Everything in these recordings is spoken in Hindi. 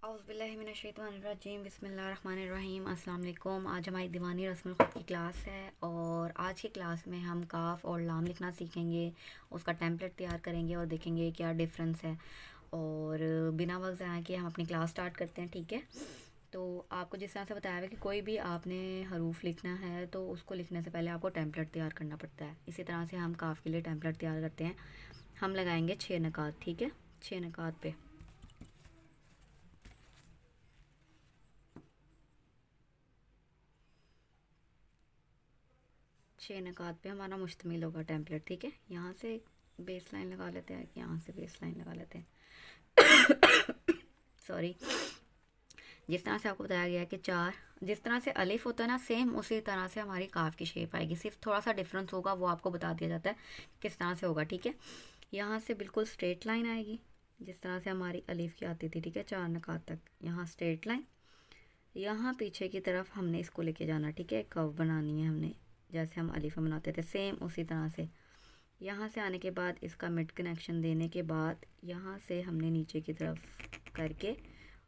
औज़ुबिल्लाहिमिनश्शैतानिर्रजीम बिस्मिल्लाहिर्रहमानिर्रहीम अस्सलाम वालेकुम। आज हमारी दीवानी रस्मुल ख़ुद की क्लास है और आज की क्लास में हम काफ और लाम लिखना सीखेंगे, उसका टेम्पलेट तैयार करेंगे और देखेंगे क्या डिफरेंस है। और बिना वक्त ज़ाया किए हम अपनी क्लास स्टार्ट करते हैं, ठीक है। तो आपको जिस तरह से बताया है कि कोई भी आपने हरूफ लिखना है तो उसको लिखने से पहले आपको टेम्पलेट तैयार करना पड़ता है। इसी तरह से हम काफ के लिए टेम्पलेट तैयार करते हैं। हम लगाएंगे 6 नकात, ठीक है। 6 नकात पे 6 नकात पे हमारा मुश्तमिल होगा टेम्पलेट, ठीक है। यहाँ से बेस लाइन लगा लेते हैं, यहाँ से बेस लाइन लगा लेते हैं। सॉरी। जिस तरह से आपको बताया गया है कि 4 जिस तरह से अलिफ होता है ना, सेम उसी तरह से हमारी काफ की शेप आएगी। सिर्फ थोड़ा सा डिफरेंस होगा, वो आपको बता दिया जाता है किस तरह से होगा, ठीक है। यहाँ से बिल्कुल स्ट्रेट लाइन आएगी जिस तरह से हमारी अलिफ की आती थी, ठीक है। 4 नकात तक यहाँ स्ट्रेट लाइन, यहाँ पीछे की तरफ हमने इसको लेके जाना, ठीक है। कर्व बनानी है हमने, जैसे हम अलिफ बनाते थे सेम उसी तरह से। यहाँ से आने के बाद इसका मिड कनेक्शन देने के बाद यहाँ से हमने नीचे की तरफ करके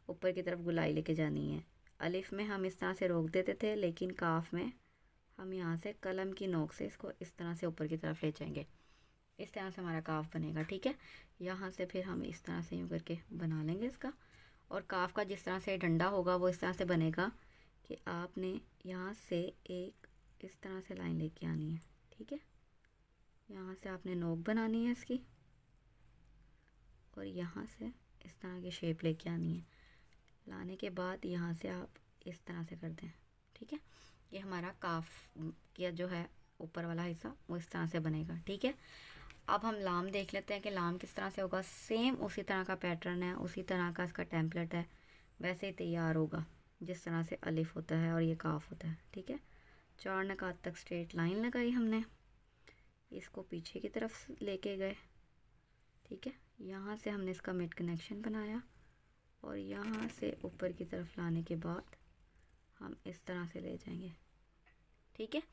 ऊपर की तरफ गुलाई लेके जानी है। अलिफ में हम इस तरह से रोक देते थे, लेकिन काफ में हम यहाँ से कलम की नोक से इसको इस तरह से ऊपर की तरफ ले जाएंगे। इस तरह से हमारा काफ बनेगा, ठीक है। यहाँ से फिर हम इस तरह से यूँ करके बना लेंगे इसका। और काफ का जिस तरह से डंडा होगा वो इस तरह से बनेगा कि आपने यहाँ से एक इस तरह से लाइन लेके आनी है, ठीक है। यहाँ से आपने नोक बनानी है इसकी और यहाँ से इस तरह की शेप लेके आनी है। लाने के बाद यहाँ से आप इस तरह से कर दें, ठीक है। ये हमारा काफ का जो है ऊपर वाला हिस्सा वो इस तरह से बनेगा, ठीक है। अब हम लाम देख लेते हैं कि लाम किस तरह से होगा। सेम उसी तरह का पैटर्न है, उसी तरह का इसका टेम्पलेट है, वैसे ही तैयार होगा जिस तरह से अलिफ होता है और ये काफ होता है, ठीक है। 4 नकात तक स्ट्रेट लाइन लगाई हमने, इसको पीछे की तरफ लेके गए, ठीक है। यहाँ से हमने इसका मिड कनेक्शन बनाया और यहाँ से ऊपर की तरफ लाने के बाद हम इस तरह से ले जाएंगे, ठीक है।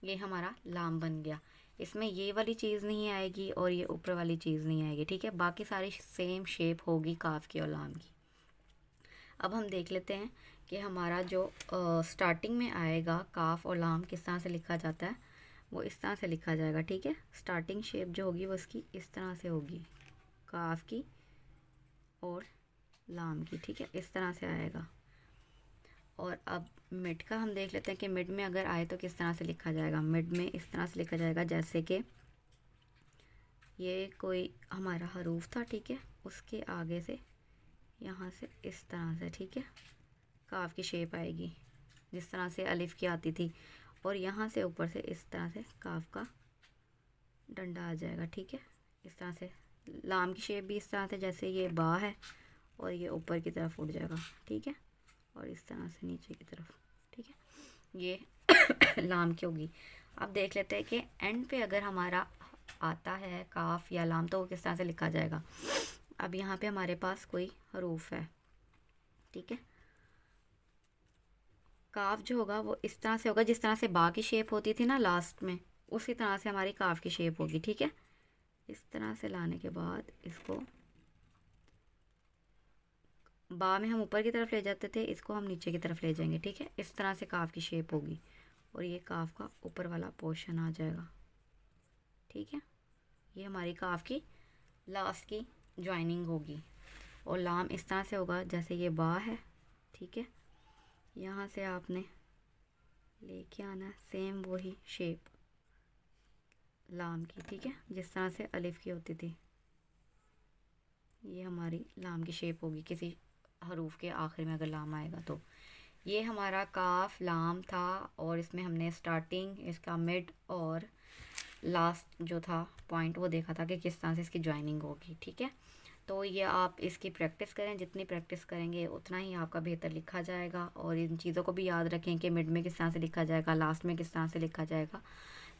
ये हमारा लाम बन गया। इसमें ये वाली चीज़ नहीं आएगी और ये ऊपर वाली चीज़ नहीं आएगी, ठीक है। बाकी सारी सेम शेप होगी काफ की और लाम की। अब हम देख लेते हैं कि हमारा जो स्टार्टिंग में आएगा काफ और लाम किस तरह से लिखा जाता है। वो इस तरह से लिखा जाएगा, ठीक है। स्टार्टिंग शेप जो होगी वो इसकी इस तरह से होगी, काफ की और लाम की, ठीक है। इस तरह से आएगा। और अब मिड का हम देख लेते हैं कि मिड में अगर आए तो किस तरह से लिखा जाएगा। मिड में इस तरह से लिखा जाएगा जैसे कि ये कोई हमारा हरूफ था, ठीक है। उसके आगे से यहाँ से इस तरह से, ठीक है, काफ की शेप आएगी जिस तरह से अलिफ की आती थी। और यहाँ से ऊपर से इस तरह से काफ का डंडा आ जाएगा, ठीक है। इस तरह से लाम की शेप भी इस तरह से जैसे ये बा है और ये ऊपर की तरफ उठ जाएगा, ठीक है। और इस तरह से नीचे की तरफ, ठीक है। ये लाम की होगी। अब देख लेते हैं कि एंड पे अगर हमारा आता है काफ या लाम तो वो किस तरह से लिखा जाएगा। अब यहाँ पे हमारे पास कोई हरूफ है, ठीक है। काफ जो होगा वो इस तरह से होगा जिस तरह से बा की शेप होती थी ना लास्ट में, उसी तरह से हमारी काफ की शेप होगी, ठीक है। इस तरह से लाने के बाद इसको बा में हम ऊपर की तरफ ले जाते थे, इसको हम नीचे की तरफ ले जाएंगे, ठीक है। इस तरह से काफ की शेप होगी और ये काफ का ऊपर वाला पोर्शन आ जाएगा, ठीक है। ये हमारी काफ की लास्ट की ज्वाइनिंग होगी। और लाम इस तरह से होगा जैसे ये बा है, ठीक है। यहाँ से आपने लेके आना सेम वही शेप लाम की, ठीक है, जिस तरह से अलिफ की होती थी। ये हमारी लाम की शेप होगी किसी हरूफ के आखिर में अगर लाम आएगा तो। ये हमारा काफ लाम था और इसमें हमने स्टार्टिंग, इसका मिड और लास्ट जो था पॉइंट वो देखा था कि किस तरह से इसकी ज्वाइनिंग होगी, ठीक है। तो ये आप इसकी प्रैक्टिस करें, जितनी प्रैक्टिस करेंगे उतना ही आपका बेहतर लिखा जाएगा। और इन चीज़ों को भी याद रखें कि मिड में किस तरह से लिखा जाएगा, लास्ट में किस तरह से लिखा जाएगा।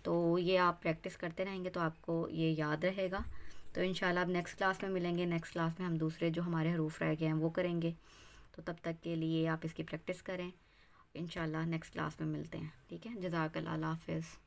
तो ये आप प्रैक्टिस करते रहेंगे तो आपको ये याद रहेगा। तो इंशाल्लाह अब नेक्स्ट क्लास में मिलेंगे। नेक्स्ट क्लास में हम दूसरे जो हमारे हरूफ रह गए हैं वो करेंगे। तो तब तक के लिए आप इसकी प्रैक्टिस करें। इंशाल्लाह नेक्स्ट क्लास में मिलते हैं, ठीक है। जज़ाकल्लाह, अल्लाह हाफ़िज़।